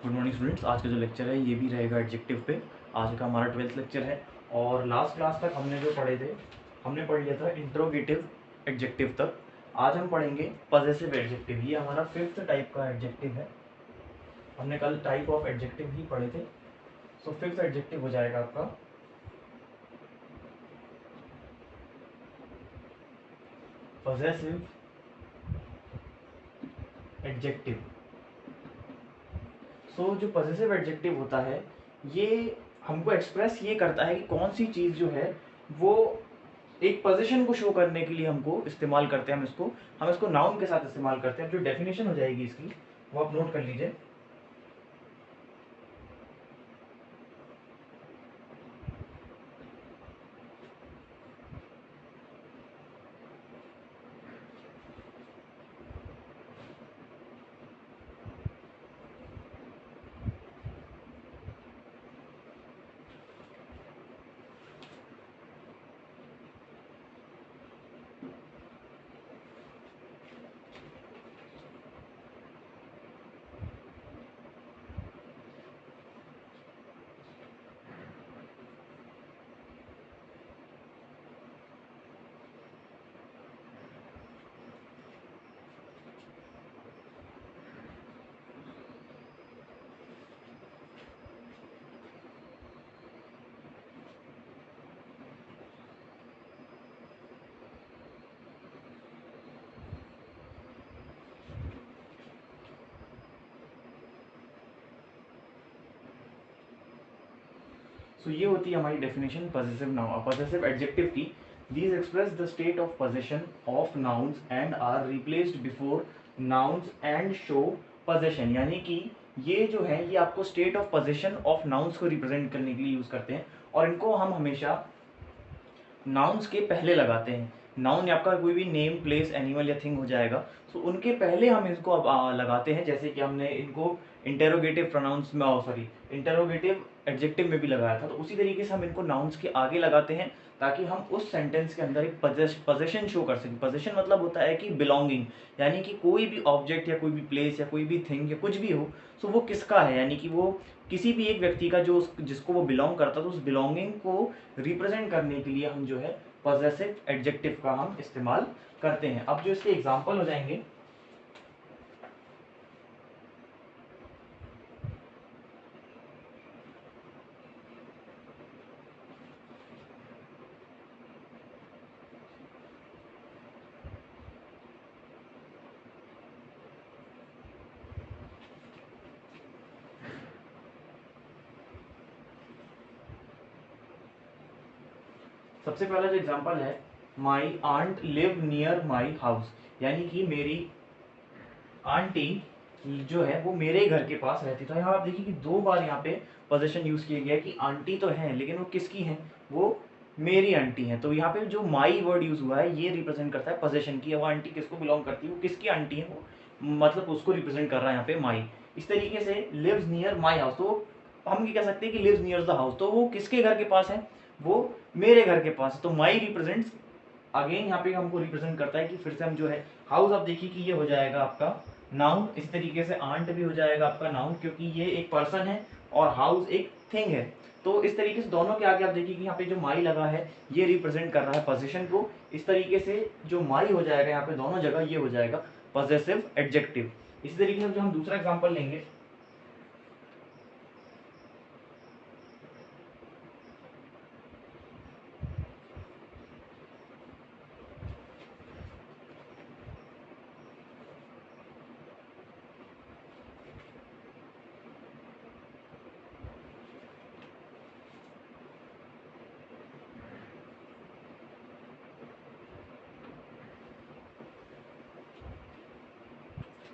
Good morning students. आज का जो लेक्चर है ये भी रहेगा एडजेक्टिव पे। आज का हमारा 12th लेक्चर है और लास्ट क्लास तक हमने जो पढ़े थे, हमने पढ़ लिया था इंट्रोगेटिव एडजेक्टिव तक। आज हम पढ़ेंगे पॉजेसिव एडजेक्टिव। ये हमारा 5th टाइप का एडजेक्टिव है। हमने कल टाइप ऑफ एडजेक्टिव ही पढ़े थे, सो 5th एडजेक्टिव हो जाएगा आपका पॉजेसिव एडजेक्टिव। सो जो पॉजेसिव एडजेक्टिव होता है ये हमको एक्सप्रेस ये करता है कि कौन सी चीज़ जो है वो एक पोजीशन को शो करने के लिए हमको इस्तेमाल करते हैं। हम इसको नाउन के साथ इस्तेमाल करते हैं। जो डेफिनेशन हो जाएगी इसकी वो आप नोट कर लीजिए। सो ये होती है हमारी डेफिनेशन पॉजेसिव एडजेक्टिव की। These express the state of possession of nouns and are replaced before nouns and show possession. यानी कि ये जो है ये आपको state of possession of nouns को रिप्रेजेंट करने के लिए यूज करते हैं और इनको हम हमेशा नाउन्स के पहले लगाते हैं। नाउन आपका कोई भी नेम, प्लेस, एनिमल या थिंग हो जाएगा, तो उनके पहले हम इसको अब लगाते हैं। जैसे कि हमने इनको इंटेरोगेटिव प्रोनाउंस में इंटेरोगेटिव एडजेक्टिव में भी लगाया था, तो उसी तरीके से हम इनको नाउन्स के आगे लगाते हैं ताकि हम उस सेंटेंस के अंदर एक पोजेशन शो कर सकें। पोजेशन मतलब होता है कि बिलोंगिंग, यानी कि कोई भी ऑब्जेक्ट या कोई भी प्लेस या कोई भी थिंग या कुछ भी हो, तो वो किसका है, यानी कि वो किसी भी एक व्यक्ति का जो जिसको वो बिलोंग करता है, तो उस बिलोंगिंग को रिप्रेजेंट करने के लिए हम जो है पॉजेसिव एडजेक्टिव का हम इस्तेमाल करते हैं। अब जो इसके एग्जांपल हो जाएंगे, सबसे पहला जो एग्जांपल है, my aunt live near my house, यानी कि मेरी आंटी जो है वो मेरे घर के पास रहती। तो यहाँ आप देखिए कि दो बार यहाँ पे पोजीशन यूज किया गया कि आंटी तो है लेकिन वो किसकी है, वो मेरी आंटी है। तो यहाँ पे जो माई वर्ड यूज हुआ है ये रिप्रेजेंट करता है पोजीशन की। वो आंटी किसको बिलोंग करती है, वो किसकी आंटी है, वो मतलब उसको रिप्रेजेंट कर रहा है यहाँ पे माई। इस तरीके से लिव्स नियर माई हाउस, तो हम ये कह सकते हैं कि लिव्स नियर द हाउस, तो वो किसके घर के पास है, वो मेरे घर के पास है। तो माई रिप्रेजेंट्स अगेन यहाँ पे हमको रिप्रेजेंट करता है कि फिर से हम जो है हाउस, आप देखिए कि ये हो जाएगा आपका नाउन। इस तरीके से आंट भी हो जाएगा आपका नाउन, क्योंकि ये एक पर्सन है और हाउस एक थिंग है। तो इस तरीके से दोनों के आगे आप देखिए कि यहाँ पे जो माई लगा है ये रिप्रेजेंट कर रहा है पोजीशन को। इस तरीके से जो माई हो जाएगा यहाँ पे दोनों जगह ये हो जाएगा पॉजेसिव एडजेक्टिव। इसी तरीके से जो हम दूसरा एग्जाम्पल लेंगे,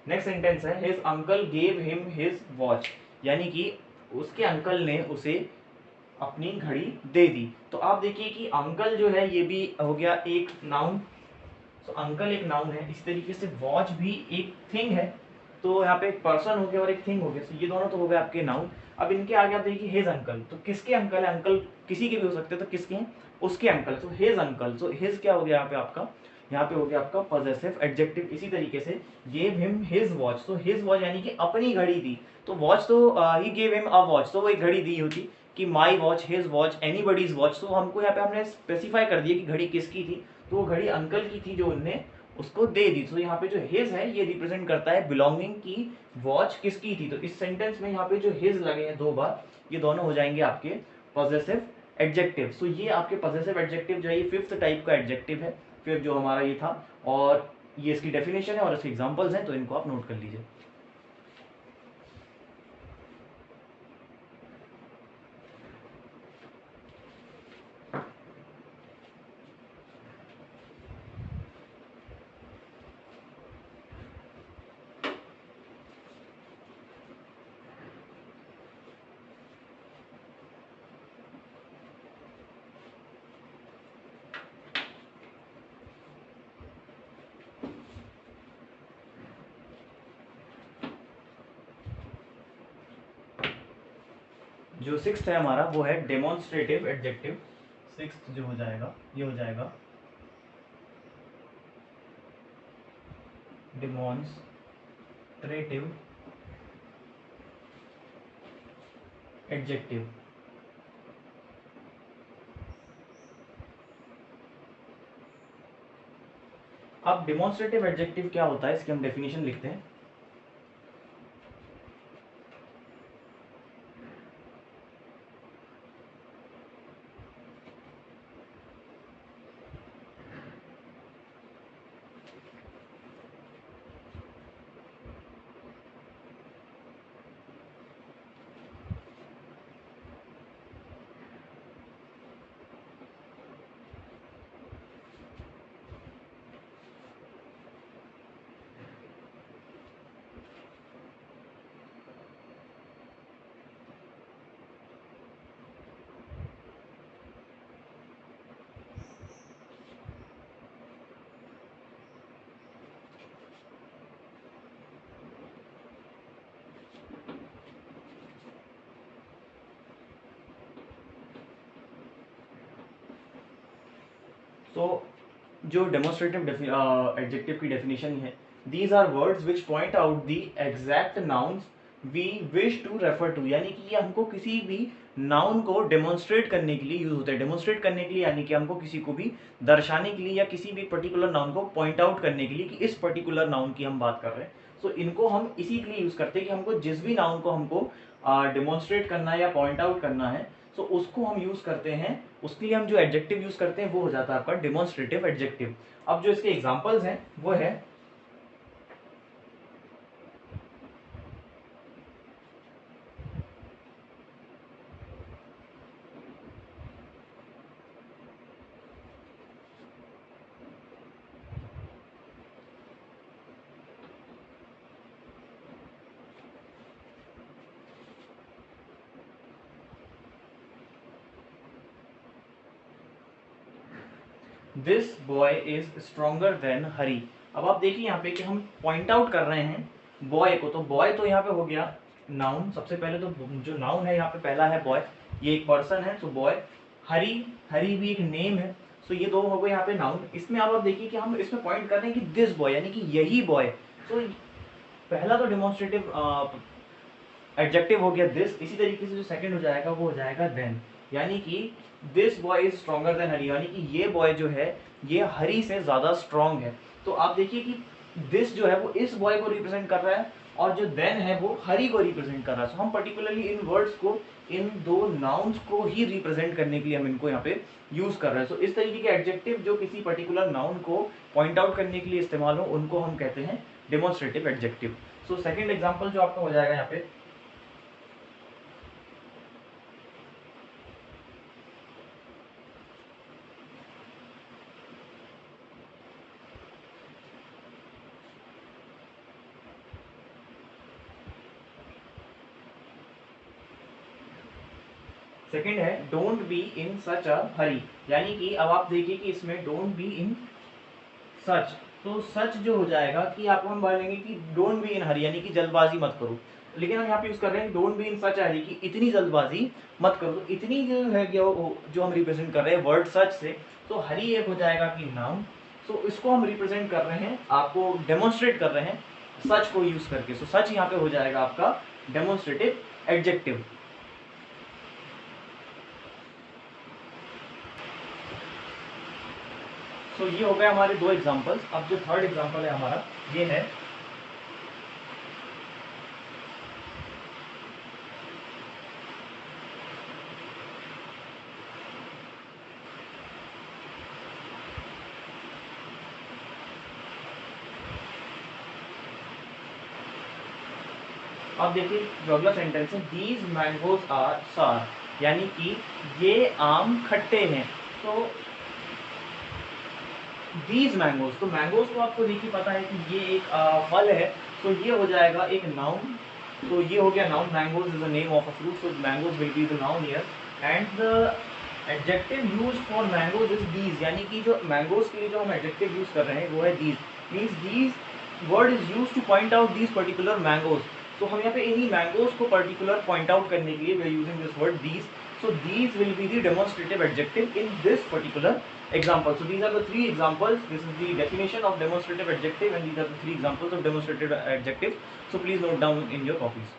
नेक्स्ट सेंटेंस है his uncle gave him his watch, यानी कि उसके अंकल ने उसे अपनी घड़ी दे दी। तो आप देखिए कि अंकल जो है ये भी हो गया एक नाउन। तो अंकल एक नाउन है, इस तरीके से वॉच भी एक थिंग है। तो यहाँ पे एक पर्सन हो गया और एक थिंग हो गया, तो ये दोनों तो हो गए आपके नाउन। अब इनके आगे आप देखिए हिज अंकल, तो किसके अंकल है, अंकल किसी के भी हो सकते हैं, तो किसके हैं, उसके अंकल। तो हिज अंकल, तो हिज क्या हो गया यहाँ पे आपका, यहाँ पे हो गया आपका पॉजेसिव एडजेक्टिव। इसी तरीके से गेव हिम हिज वॉच, तो हिज वॉच यानी कि अपनी घड़ी दी, तो वॉच तो he gave him a watch, तो वो एक घड़ी दी होती कि my watch, his watch, anybody's watch, तो हमको यहाँ पे हमने स्पेसिफाई कर दिया कि घड़ी किसकी थी, तो वो घड़ी अंकल की थी जो उनने उसको दे दी। तो यहाँ पे जो हिज है ये रिप्रेजेंट करता है बिलोंगिंग की वॉच किसकी थी। तो इस सेंटेंस में यहाँ पे जो हिज लगे हैं दो बार, ये दोनों हो जाएंगे आपके पॉजेसिव एडजेक्टिव। सो ये आपके पॉजेसिव एडजेक्टिव जो है ये फिफ्थ टाइप का एडजेक्टिव है, फिर जो हमारा ये था, और ये इसकी डेफिनेशन है और इसके एग्जांपल्स हैं, तो इनको आप नोट कर लीजिए। जो सिक्स्थ है हमारा वो है डेमोन्स्ट्रेटिव एडजेक्टिव। सिक्स्थ जो हो जाएगा ये हो जाएगा डेमोन्स्ट्रेटिव एडजेक्टिव। अब डेमोन्स्ट्रेटिव एडजेक्टिव क्या होता है इसकी हम डेफिनेशन लिखते हैं। तो जो डेमोन्स्ट्रेटिव एडजेक्टिव की डेफिनेशन है, these are words which point out the exact nouns we wish to refer to, यानी कि ये हमको किसी भी नाउन को डेमोन्स्ट्रेट करने के लिए यूज होता है। डेमोन्स्ट्रेट करने के लिए यानी कि हमको किसी को भी दर्शाने के लिए या किसी भी पर्टिकुलर नाउन को पॉइंट आउट करने के लिए कि इस पर्टिकुलर नाउन की हम बात कर रहे हैं। सो इनको हम इसी के लिए यूज करते हैं कि हमको जिस भी नाउन को हमको डेमोन्स्ट्रेट करना है या पॉइंट आउट करना है, सो उसको हम यूज करते हैं, उसके लिए हम जो एडजेक्टिव यूज करते हैं वो हो जाता है आपका डेमोन्स्ट्रेटिव एडजेक्टिव। अब जो इसके एग्जांपल्स हैं वो है this boy is stronger than Hari. अब आप देखिए यहाँ पे कि हम पॉइंट आउट कर रहे हैं बॉय को, तो बॉय तो यहाँ पे हो गया नाउन। सबसे पहले तो जो नाउन है यहाँ पे पहला है बॉय, ये एक पर्सन है, तो बॉय। हरी, हरी भी एक नेम है, तो ये दो हो गए यहाँ पे नाउन। इसमें आप देखिए कि हम इसमें पॉइंट कर रहे हैं कि दिस बॉय यानी कि यही बॉय, तो पहला तो डेमोन्स्ट्रेटिव एडजेक्टिव हो गया दिस। इसी तरीके से जो सेकंड हो जाएगा वो हो जाएगा देन, यानी कि this boy is stronger than Hari, यानी कि ये बॉय जो है ये हरी से ज्यादा स्ट्रॉन्ग है। तो आप देखिए कि दिस जो है वो इस बॉय को रिप्रेजेंट कर रहा है और जो देन है वो हरी को रिप्रेजेंट कर रहा है। तो हम पर्टिकुलरली इन वर्ड्स को, इन दो नाउन्स को ही रिप्रेजेंट करने के लिए हम इनको यहाँ पे यूज कर रहे हैं। सो इस तरीके के एडजेक्टिव जो किसी पर्टिकुलर नाउन को पॉइंट आउट करने के लिए इस्तेमाल हो उनको हम कहते हैं demonstrative adjective. So second example जो आपका हो जाएगा यहाँ पे, सेकंड है डोंट बी इन सच अ हरी, यानी कि अब आप देखिए कि इसमें डोंट बी इन सच, तो सच जो हो जाएगा कि आपको हम बोलेंगे कि डोंट बी इन हरी यानी कि जल्दबाजी मत करो, लेकिन हम यहाँ पे यूज कर रहे हैं डोंट बी इन सच हरी कि इतनी जल्दबाजी मत करो। तो इतनी जो है जो हम रिप्रेजेंट कर रहे हैं वर्ड सच से, तो हरी एक हो जाएगा कि नाउन। सो तो इसको हम रिप्रेजेंट कर रहे हैं, आपको डेमोन्स्ट्रेट कर रहे हैं सच को यूज करके। सो सच यहाँ पे हो जाएगा आपका डेमोन्स्ट्रेटिव एडजेक्टिव। तो ये हो गए हमारे दो एग्जांपल्स। अब जो थर्ड एग्जांपल है हमारा ये है अब देखिए जो अगला सेंटेंस है, दीज मैंगोज आर सार, यानी कि ये आम खट्टे हैं। तो दीज मैंगोज, तो मैंगोज को आपको देखिए पता है कि ये एक फल है, तो ये हो जाएगा एक नाउन। तो ये हो गया noun, mangoes is the name of a fruit, so mangoes will be the noun here. And the adjective use for mangoes is these, यानी कि जो मैंगोज के लिए जो हम एडजेक्टिव यूज कर रहे हैं वो है these. Means these word is use two point out these particular mangoes. तो हम यहाँ पे इन्हीं मैंगोज को पर्टिकुलर पॉइंट आउट करने के लिए we are using this word these. So these will be the demonstrative adjective in this particular example. So these are the three examples. This is the definition of demonstrative adjective and these are the three examples of demonstrative adjectives. So please note down in your copies.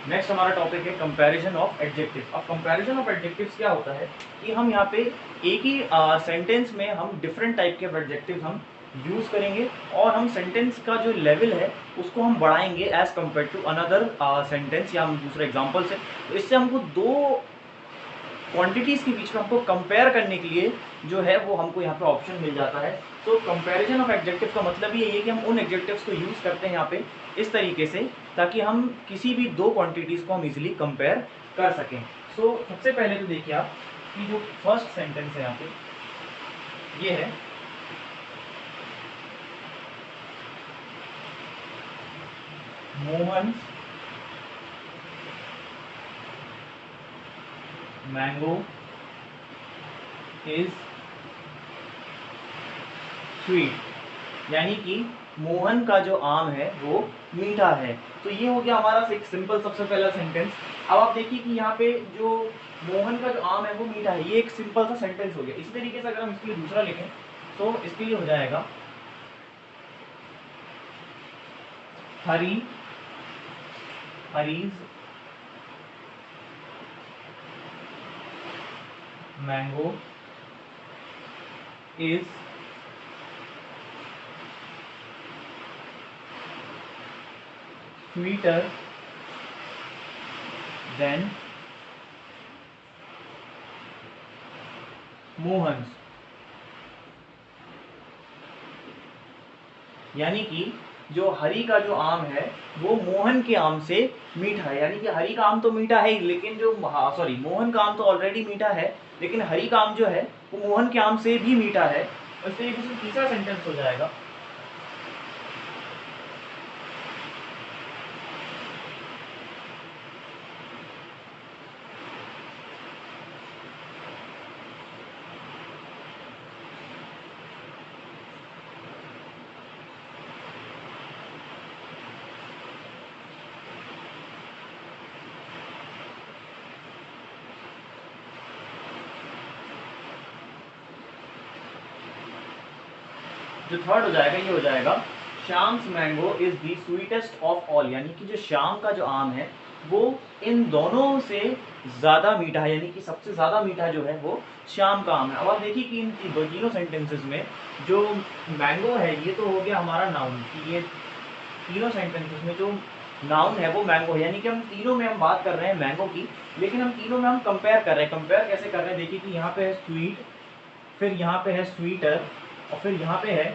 Next हमारा topic है comparison of adjective. अब comparison of adjectives क्या होता है कि हम यहाँ पे एक ही सेंटेंस में हम डिफरेंट टाइप के एडजेक्टिव्स हम यूज करेंगे और हम सेंटेंस का जो लेवल है उसको हम बढ़ाएंगे as compare to another sentence, या हम दूसरे एग्जाम्पल से। तो इससे हमको दो क्वांटिटीज के बीच में हमको कंपेयर करने के लिए जो है वो हमको यहाँ पे ऑप्शन मिल जाता है। तो कंपैरिजन ऑफ एडजेक्टिव का मतलब ये है कि हम उन एडजेक्टिव्स को यूज करते हैं यहाँ पे इस तरीके से ताकि हम किसी भी दो क्वांटिटीज को हम इजीली कंपेयर कर सकें। सो सबसे पहले तो देखिए आप कि जो फर्स्ट सेंटेंस है यहाँ पे ये है, मोहन मैंगो इज स्वीट, यानी कि मोहन का जो आम है वो मीठा है। तो ये हो गया हमारा एक सिंपल सबसे पहला सेंटेंस। अब आप देखिए कि यहाँ पे जो मोहन का जो आम है वो मीठा है, ये एक सिंपल सा सेंटेंस हो गया। इसी तरीके से अगर हम इसके लिए दूसरा लिखें तो इसके लिए हो जाएगा Hari Hari's mango is sweeter than Mohan's, यानी कि जो हरी का जो आम है वो मोहन के आम से मीठा है। यानी कि हरी का आम तो मीठा है लेकिन जो मोहन का आम तो ऑलरेडी मीठा है, लेकिन हरी का आम जो है वो मोहन के आम से भी मीठा है। इस तरीके से तीसरा सेंटेंस हो जाएगा, जो थर्ड हो जाएगा ये हो जाएगा Shyam's mango is the sweetest of all, यानी कि जो श्याम का जो आम है वो इन दोनों से ज्यादा मीठा है, यानी कि सबसे ज्यादा मीठा जो है वो श्याम का आम है। अब आप देखिए कि इन तीनों सेंटेंसेस में जो मैंगो है ये तो हो गया हमारा नाउन, कि ये तीनों सेंटेंसेस में जो नाउन है वो मैंगो है, यानी कि हम तीनों में हम बात कर रहे हैं मैंगो की, लेकिन हम तीनों में हम कंपेयर कर रहे हैं। कंपेयर कैसे कर रहे हैं, देखिए कि यहाँ पे है स्वीट, फिर यहाँ पे है स्वीटर, और फिर यहाँ पे है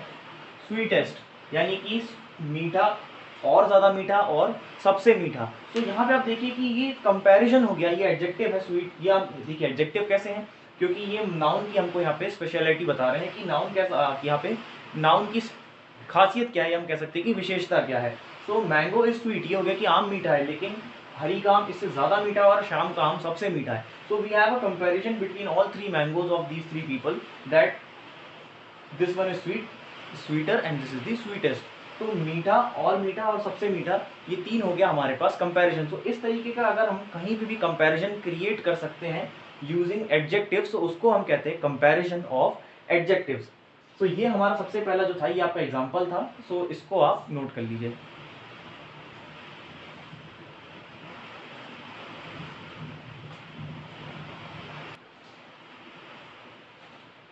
स्वीटेस्ट, यानी कि मीठा, और ज़्यादा मीठा, और सबसे मीठा। तो यहाँ पे आप देखिए कि ये कंपैरिजन हो गया, ये एडजेक्टिव है स्वीट। ये आप देखिए एडजेक्टिव कैसे हैं, क्योंकि ये नाउन की हमको यहाँ पे स्पेशलिटी बता रहे हैं कि नाउन कैसा, यहाँ पे नाउन की खासियत क्या है, हम कह सकते हैं कि विशेषता क्या है। तो मैंगो इज स्वीट, ये हो गया कि आम मीठा है, लेकिन हरी का आम इससे ज़्यादा मीठा और शाम का आम सबसे मीठा है। So we have a comparison between all three mangoes of these three people, that this one is sweeter and this is the sweetest. तो मीठा और सबसे मीठा, ये तीन हो गया हमारे पास कंपैरिजन। तो इस तरीके का अगर हम कहीं भी कंपैरिजन क्रिएट कर सकते हैं यूजिंग एडजेक्टिव्स, तो उसको हम कहते हैं कंपैरिजन ऑफ एडजेक्टिव्स। तो ये हमारा सबसे पहला जो था, ये आपका एग्जांपल था, सो इसको आप नोट कर लीजिए।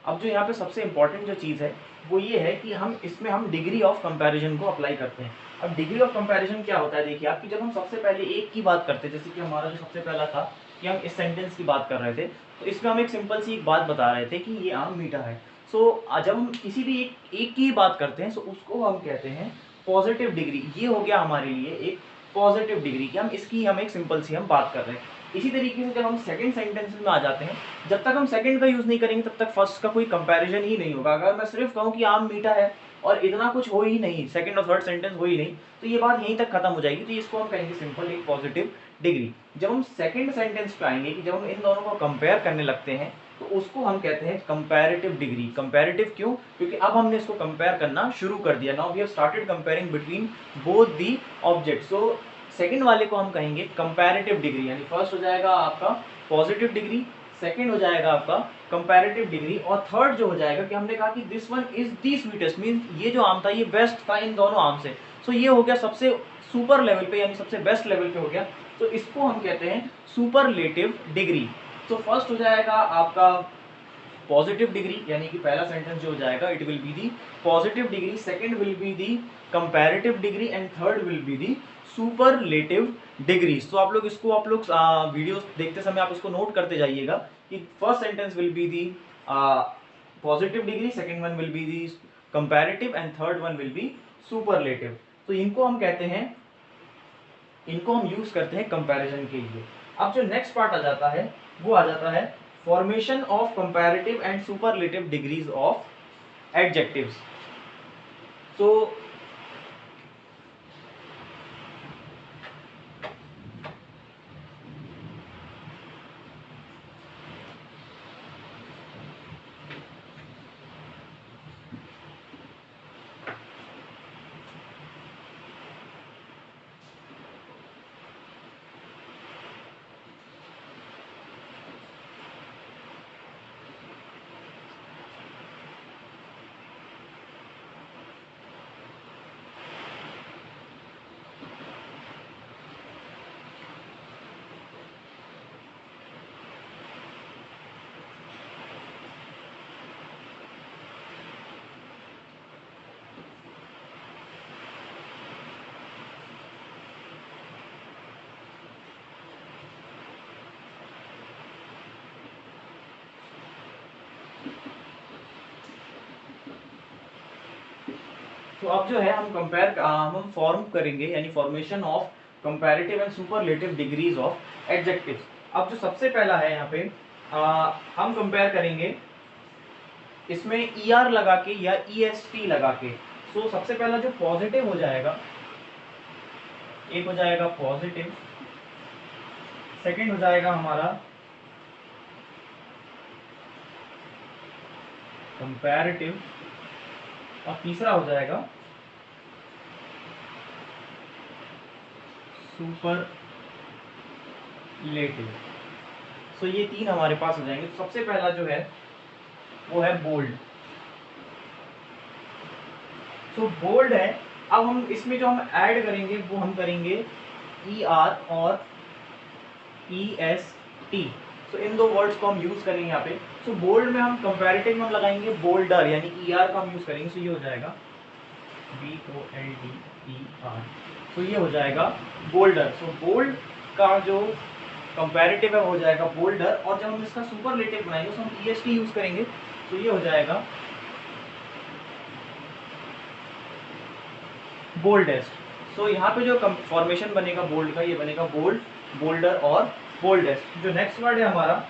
अब जो यहाँ पे सबसे इंपॉर्टेंट जो चीज़ है वो ये है कि हम डिग्री ऑफ कंपैरिजन को अप्लाई करते हैं। अब डिग्री ऑफ कंपैरिजन क्या होता है, देखिए आपकी, जब हम सबसे पहले एक की बात करते हैं, जैसे कि हमारा जो सबसे पहला था कि हम इस सेंटेंस की बात कर रहे थे, तो इसमें हम एक सिंपल सी एक बात बता रहे थे कि ये आम मीठा है। सो जब हम किसी भी एक की बात करते हैं, तो उसको हम कहते हैं पॉजिटिव डिग्री। ये हो गया हमारे लिए एक पॉजिटिव डिग्री कि हम एक सिंपल सी हम बात कर रहे हैं। इसी तरीके से जब हम सेकंड सेंटेंस में आ जाते हैं, जब तक हम सेकंड का यूज नहीं करेंगे तब तक फर्स्ट का कोई कंपैरिजन ही नहीं होगा। अगर मैं सिर्फ कहूँ कि आम मीठा है और इतना कुछ हो ही नहीं, सेकंड और थर्ड सेंटेंस हो ही नहीं, तो ये बात यहीं तक खत्म हो जाएगी। तो इसको हम कहेंगे सिंपल एक पॉजिटिव डिग्री। जब हम सेकंड सेंटेंस पे आएंगे कि जब हम इन दोनों को कंपेयर करने लगते हैं, तो उसको हम कहते हैं कंपैरेटिव डिग्री। कंपैरेटिव क्यों, क्योंकि अब हमने इसको कंपेयर करना शुरू कर दिया। Now we have started comparing between both the object. So second वाले को हम कहेंगे कंपैरेटिव डिग्री, यानी फर्स्ट हो जाएगा आपका पॉजिटिव डिग्री, सेकंड हो जाएगा आपका कंपैरेटिव डिग्री, और थर्ड जो हो जाएगा कि हमने कहा कि this one is the sweetest, mean ये जो आम था ये बेस्ट था इन दोनों आम से। सो ये हो गया सबसे सुपर लेवल पे, यानी सबसे बेस्ट लेवल पे हो गया। तो इसको हम कहते हैं सुपरलेटिव डिग्री। तो फर्स्ट हो जाएगा आपका पॉजिटिव डिग्री, यानी कि पहला सेंटेंस जो हो जाएगा it will be the positive degree, second will be the comparative degree, and third will be the superlative degrees. तो आप लोग वीडियो देखते समय आप इसको नोट करते जाइएगा कि first sentence will be the positive degree, second one will be the comparative, and third one will be superlative. तो इनको हम कहते हैं, इनको हम यूज करते हैं कंपैरिजन के लिए। अब जो नेक्स्ट पार्ट आ जाता है वो आ जाता है formation of comparative and superlative degrees of adjectives. So तो अब जो है हम फॉर्म करेंगे, यानी formation of comparative and superlative degrees of adjectives. अब जो सबसे पहला है यहाँ पे हम कंपेयर करेंगे इसमें ER लगा के या EST लगा के। सो सबसे पहला जो पॉजिटिव हो जाएगा, एक हो जाएगा पॉजिटिव, सेकंड हो जाएगा हमारा कंपैरेटिव, और तीसरा हो जाएगा सुपरलेटिव। सो ये तीन हमारे पास हो जाएंगे। तो सबसे पहला जो है वो है बोल्ड। सो बोल्ड है। अब हम इसमें जो हम ऐड करेंगे वो हम करेंगे ER और EST। सो इन दो वर्ड्स को हम यूज करेंगे यहाँ पे। सो बोल्ड में हम कंपैरेटिव में हम लगाएंगे बोल्डर, यानी कि ER का हम यूज करेंगे। सो ये हो जाएगा BOLDER। तो ये हो जाएगा बोल्डर। सो बोल्ड का जो कंपैरेटिव है हो जाएगा बोल्डर, और जब हम इसका सुपरलेटिव बनाएंगे तो हम EST यूज करेंगे, तो ये हो जाएगा बोल्डेस्ट। सो यहाँ पे जो फॉर्मेशन बनेगा बोल्ड का, ये बनेगा बोल्ड, बोल्डर और बोल्डेस्ट। जो नेक्स्ट वर्ड है हमारा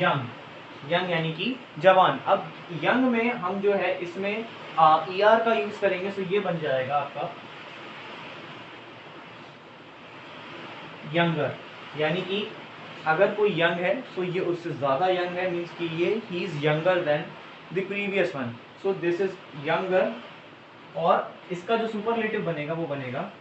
यंग, यंग यानी कि जवान। अब यंग में हम जो है इसमें ER का यूज करेंगे, तो ये बन जाएगा आपका यंगर, यानी कि अगर कोई यंग है तो ये उससे ज्यादा यंग है, मीन्स कि ये he is younger than the previous one, so this is younger. और इसका जो सुपरलेटिव बनेगा वो बनेगा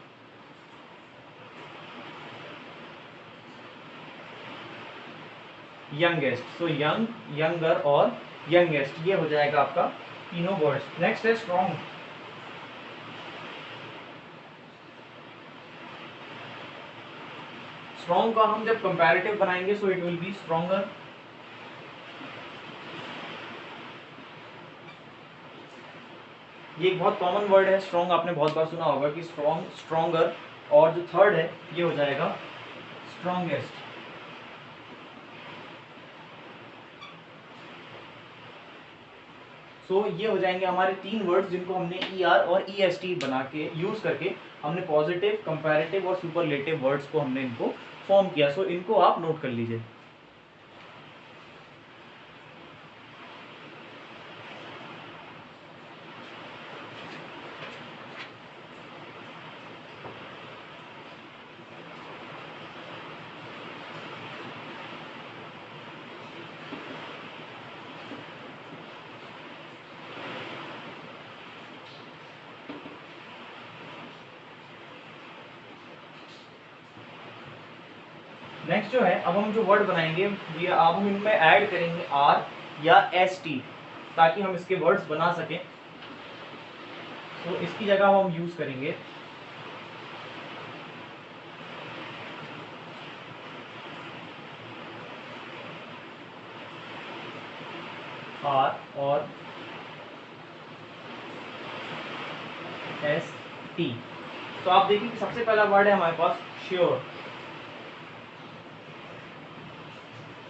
यंगेस्ट। सो यंग, यंगर और यंगेस्ट, ये हो जाएगा आपका तीनों वर्ड्स। नेक्स्ट है स्ट्रॉन्ग। स्ट्रॉन्ग का हम जब कंपैरेटिव बनाएंगे so it will be stronger. ये एक बहुत कॉमन वर्ड है स्ट्रॉन्ग, आपने बहुत बार सुना होगा कि स्ट्रॉन्ग, स्ट्रॉन्गर। और जो थर्ड है ये हो जाएगा स्ट्रॉन्गेस्ट। सो ये हो जाएंगे हमारे तीन वर्ड्स जिनको हमने ER और EST बना के यूज करके हमने पॉजिटिव, कंपैरेटिव और सुपरलेटिव वर्ड्स को हमने इनको फॉर्म किया। सो इनको आप नोट कर लीजिए। नेक्स्ट जो है, अब हम जो वर्ड बनाएंगे ये अब हम इनमें ऐड करेंगे R या ST, ताकि हम इसके वर्ड्स बना सकें। तो इसकी जगह हम यूज करेंगे R और ST। तो आप देखिए कि सबसे पहला वर्ड है हमारे पास श्योर।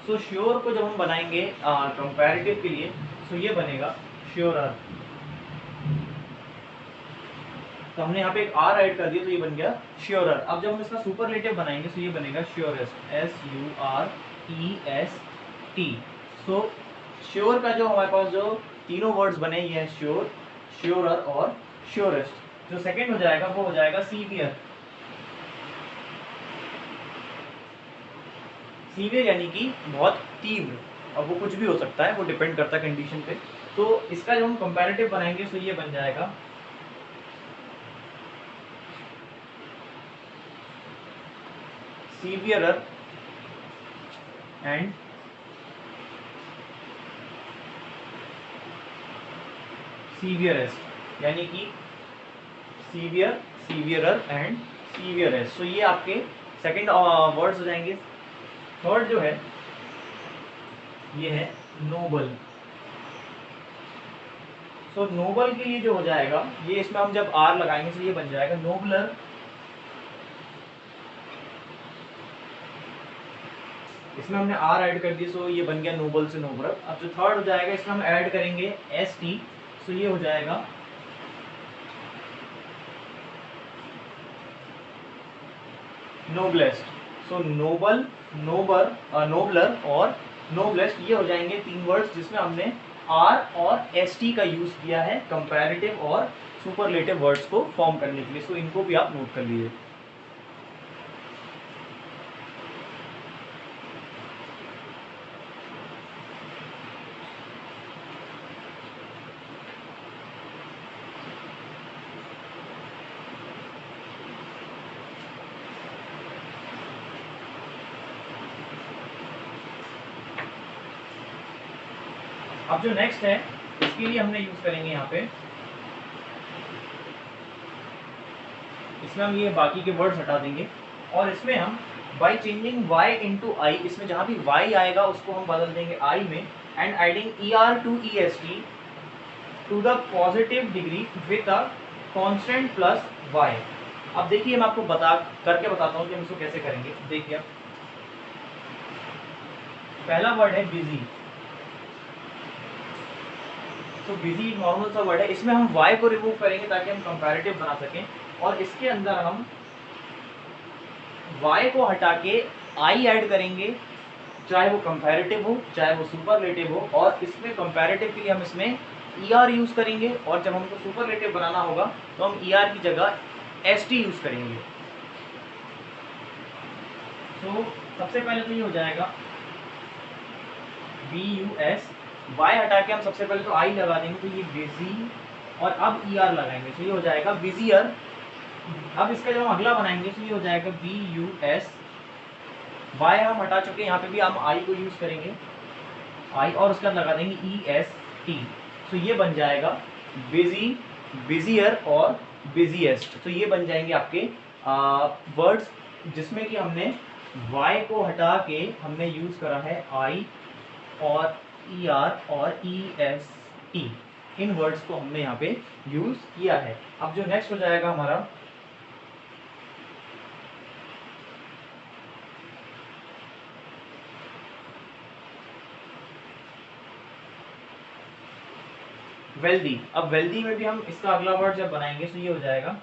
सो श्योर को जब हम बनाएंगे कंपैरेटिव के लिए, तो ये बनेगा श्योरर। तो हमने यहाँ पे एक R ऐड कर दिया तो ये बन गया श्योरर। अब जब हम इसका सुपरलेटिव बनाएंगे तो ये बनेगा श्योरेस्ट, SUREST। सो श्योर का जो हमारे पास जो तीनों वर्ड्स बने ये है श्योर, श्योरर और श्योरेस्ट। जो सेकंड हो जाएगा वो हो जाएगा सीवियर। सीवियर यानी कि बहुत तीव्र। अब वो कुछ भी हो सकता है, वो डिपेंड करता है कंडीशन पे। तो इसका जब हम कंपैरेटिव बनाएंगे तो ये बन जाएगा सीवियरर एंड सीवियरेस्ट, यानी कि सीवियर, सीवियरर एंड सीवियरेस्ट। सो ये आपके सेकंड वर्ड्स हो जाएंगे। थर्ड जो है ये है नोबल। सो नोबल के लिए जो हो जाएगा ये, इसमें हम जब R लगाएंगे तो ये बन जाएगा नोबलर। इसमें हमने R ऐड कर दिया, सो ये बन गया नोबल से नोबलर। अब जो थर्ड हो जाएगा इसमें हम ऐड करेंगे ST, सो ये हो जाएगा नोबलेस्ट। सो नोबल, नोबर, नोबलर और नोबलेस्ट, ये हो जाएंगे तीन वर्ड्स जिसमें हमने R और ST का यूज किया है कंपैरेटिव और सुपरलेटिव वर्ड्स को फॉर्म करने के लिए। सो इनको भी आप नोट कर लीजिए। अब जो नेक्स्ट है इसके लिए हमने यूज करेंगे यहाँ पे, इसमें हम ये बाकी के वर्ड्स हटा देंगे और इसमें हम बाई चेंजिंग y इंटू आई, इसमें जहाँ भी y आएगा उसको हम बदल देंगे I में, and adding ER to EST, to the positive degree with a constant plus y। अब देखिए मैं आपको करके बताता हूँ कि हम इसको कैसे करेंगे। देखिए अब पहला वर्ड है बिजी। तो बिजी नॉर्मल सा वर्ड है, इसमें हम y को रिमूव करेंगे ताकि हम कंपैरेटिव बना सकें, और इसके अंदर हम y को हटा के i ऐड करेंगे, चाहे वो कंपैरेटिव हो चाहे वो सुपरलेटिव हो। और इसमें कंपैरेटिव के लिए हम इसमें er यूज करेंगे, और जब हमको सुपरलेटिव बनाना होगा तो हम er की जगह st यूज करेंगे। तो सबसे पहले तो ये हो जाएगा bus, y हटा के हम सबसे पहले तो i लगा देंगे, तो ये बिजी, और अब er लगाएंगे, तो ये हो जाएगा बिजियर। अब इसका जब हम अगला बनाएंगे तो ये हो जाएगा bus, y हम हटा चुके, यहाँ पे भी हम i को यूज करेंगे, i, और उसके बाद लगा देंगे est, तो ये बन जाएगा बिजी, बिजियर और बिजिएस्ट। तो ये बन जाएंगे आपके वर्ड्स जिसमें कि हमने y को हटा के हमने यूज करा है i और er और est, इन वर्ड्स को हमने यहाँ पे यूज किया है। अब जो नेक्स्ट हो जाएगा हमारा वेल्दी। अब वेल्दी में भी हम इसका अगला वर्ड जब बनाएंगे तो ये हो जाएगा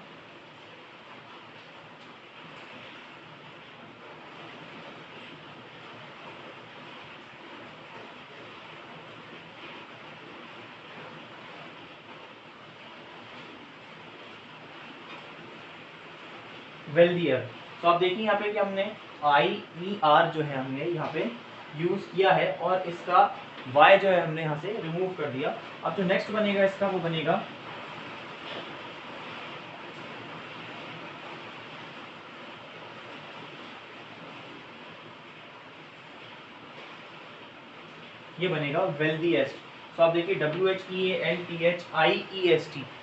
वेल्दियर। तो आप देखिए यहाँ पे कि हमने IER जो है हमने यहाँ पे यूज किया है, और इसका y जो है हमने यहाँ से रिमूव कर दिया। अब जो नेक्स्ट बनेगा इसका वो बनेगा ये बनेगा वेल्दीएस्ट। तो आप देखिए WHEALTHIEST।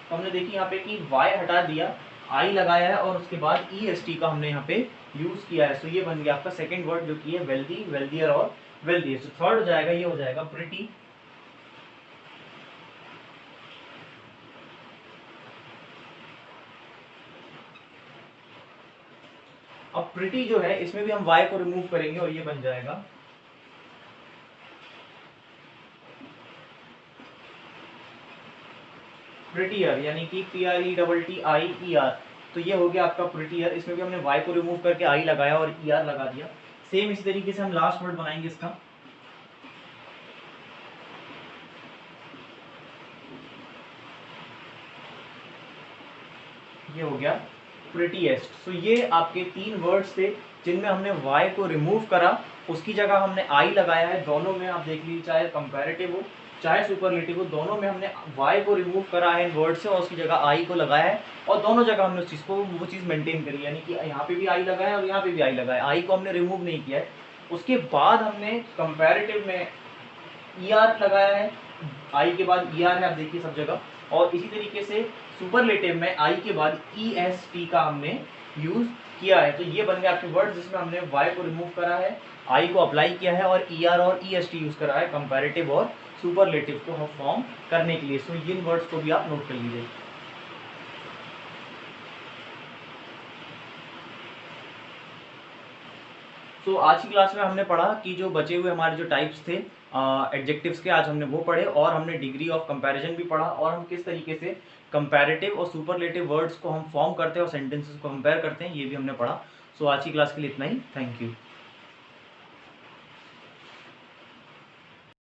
तो हमने देखिए यहाँ पे कि y हटा दिया, i लगाया है, और उसके बाद EST का हमने यहाँ पे यूज किया है। तो ये बन गया आपका सेकंड वर्ड जो कि है वेल्दी, वेल्दियर और वेल्दीएस्ट। थर्ड हो जाएगा, ये हो जाएगा प्रिटी। अब प्रिटी जो है इसमें भी हम y को रिमूव करेंगे, और ये बन जाएगा प्रिटियर, यानी कि PRETTIER। तो ये हो गया आपका प्रिटियर। इसमें भी हमने y को रिमूव करके i लगाया और er लगा दिया। सेम इसी तरीके से हम लास्ट वर्ड बनाएंगे इसका। ये हो गया प्रिटीएस्ट। तो ये आपके 3 वर्ड्स थे जिनमें हमने y को रिमूव करा, उसकी जगह हमने i लगाया है। दोनों में आप देख लीजिए, चाहे कंपैरेटिव हो चाहे सुपरलेटिव हो, दोनों में हमने y को रिमूव करा है इन वर्ड से, और उसकी जगह i को लगाया है, और दोनों जगह हमने उस चीज़ को वो चीज़ मेंटेन करी, यानी कि यहाँ पे भी i लगाया है और यहाँ पे भी i लगाया है, i को हमने रिमूव नहीं किया है। उसके बाद हमने कंपैरेटिव में er लगाया है, i के बाद er है, आप देखिए सब जगह। और इसी तरीके से सुपरलेटिव में i के बाद est का हमने यूज किया है। तो ये बन गए आपके वर्ड जिसमें हमने y को रिमूव करा है, i को अप्लाई किया है, और er और est यूज करा है कंपैरेटिव और सुपरलेटिव को हम फॉर्म करने के लिए। सो इन वर्ड्स को भी आप नोट कर लीजिए। तो आज की क्लास में हमने पढ़ा कि जो बचे हुए हमारे जो टाइप्स थे एडजेक्टिव्स के, आज हमने वो पढ़े, और हमने डिग्री ऑफ कंपैरिजन भी पढ़ा, और हम किस तरीके से कंपैरेटिव और सुपरलेटिव वर्ड्स को हम फॉर्म करते हैं और सेंटेंसेस को कंपेयर करते हैं, ये भी हमने पढ़ा। सो आज की क्लास के लिए इतना ही। Thank you.